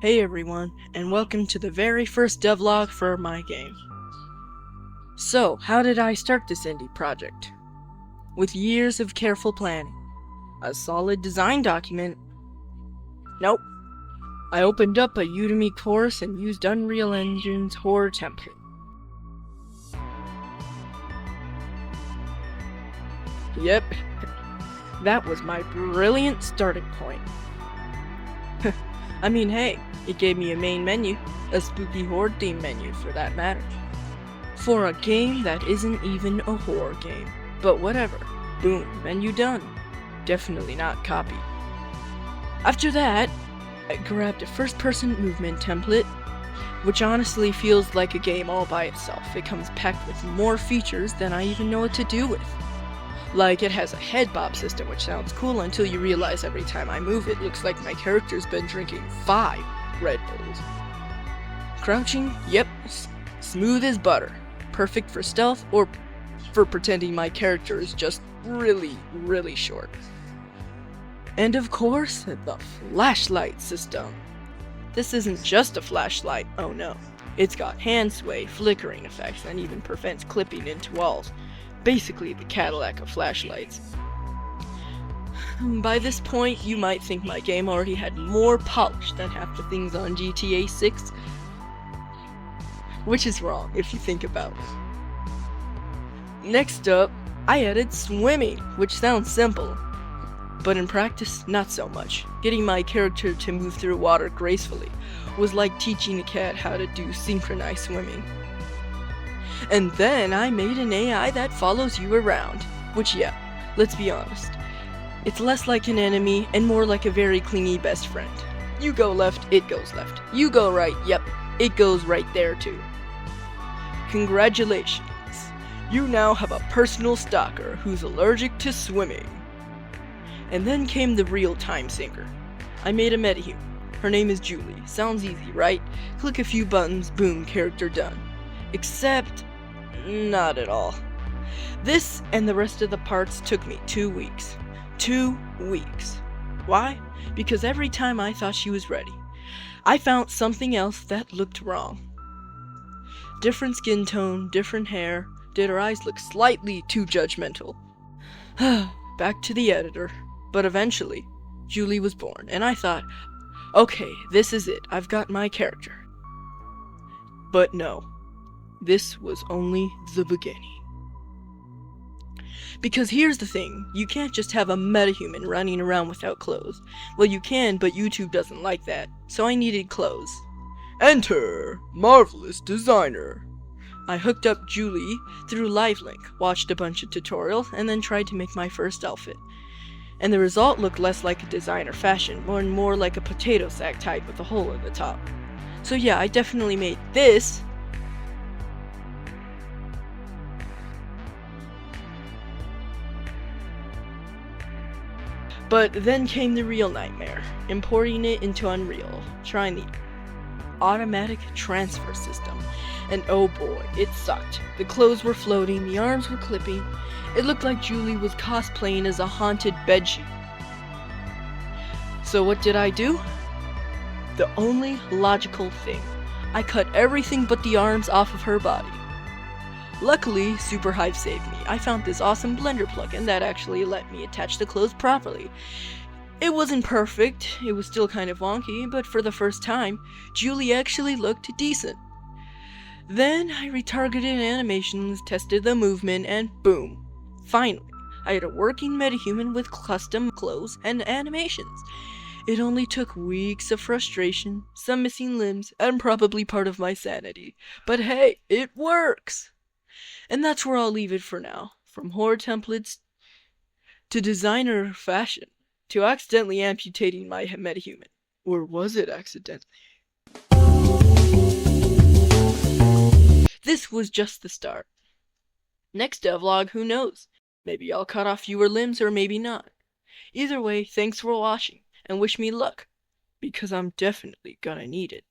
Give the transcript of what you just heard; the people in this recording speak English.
Hey everyone, and welcome to the very first devlog for my game. So, how did I start this indie project? With years of careful planning. A solid design document? Nope. I opened up a Udemy course and used Unreal Engine's horror template. Yep, that was my brilliant starting point. I mean, hey, it gave me a main menu, a spooky horde theme menu for that matter. For a game that isn't even a horror game. But whatever, boom, menu done. Definitely not copied. After that, I grabbed a first-person movement template, which honestly feels like a game all by itself. It comes packed with more features than I even know what to do with. Like, it has a head bob system, which sounds cool until you realize every time I move it looks like my character's been drinking 5 Red Bulls. Crouching, yep, smooth as butter. Perfect for stealth or for pretending my character is just really, really short. And of course, the flashlight system. This isn't just a flashlight, oh no. It's got hand sway, flickering effects, and even prevents clipping into walls. Basically the Cadillac of flashlights. By this point, you might think my game already had more polish than half the things on GTA 6. Which is wrong, if you think about it. Next up, I added swimming, which sounds simple. But in practice, not so much. Getting my character to move through water gracefully was like teaching a cat how to do synchronized swimming. And then I made an AI that follows you around. Which, yeah, let's be honest. It's less like an enemy and more like a very clingy best friend. You go left, it goes left. You go right, yep, it goes right there too. Congratulations. You now have a personal stalker who's allergic to swimming. And then came the real time sinker. I made a metahuman. Her name is Julie. Sounds easy, right? Click a few buttons, boom, character done. Except, not at all. This and the rest of the parts took me 2 weeks. 2 weeks. Why? Because every time I thought she was ready, I found something else that looked wrong. Different skin tone, different hair. Did her eyes look slightly too judgmental? Back to the editor. But eventually, Julie was born, and I thought, okay, this is it. I've got my character. But no. This was only the beginning. Because here's the thing, you can't just have a metahuman running around without clothes. Well, you can, but YouTube doesn't like that, so I needed clothes. Enter Marvelous Designer. I hooked up Julie through LiveLink, watched a bunch of tutorials, and then tried to make my first outfit. And the result looked less like a designer fashion, more like a potato sack type with a hole in the top. So yeah, I definitely made this. But then came the real nightmare, importing it into Unreal, trying the automatic transfer system, and oh boy, it sucked. The clothes were floating, the arms were clipping, it looked like Julie was cosplaying as a haunted bedsheet. So what did I do? The only logical thing. I cut everything but the arms off of her body. Luckily, SuperHive saved me. I found this awesome Blender plugin that actually let me attach the clothes properly. It wasn't perfect, it was still kind of wonky, but for the first time, Julie actually looked decent. Then I retargeted animations, tested the movement, and boom. Finally, I had a working metahuman with custom clothes and animations. It only took weeks of frustration, some missing limbs, and probably part of my sanity. But hey, it works! And that's where I'll leave it for now. From horror templates to designer fashion to accidentally amputating my metahuman. Or was it accidentally? This was just the start. Next devlog, who knows? Maybe I'll cut off fewer limbs or maybe not. Either way, thanks for watching and wish me luck, because I'm definitely gonna need it.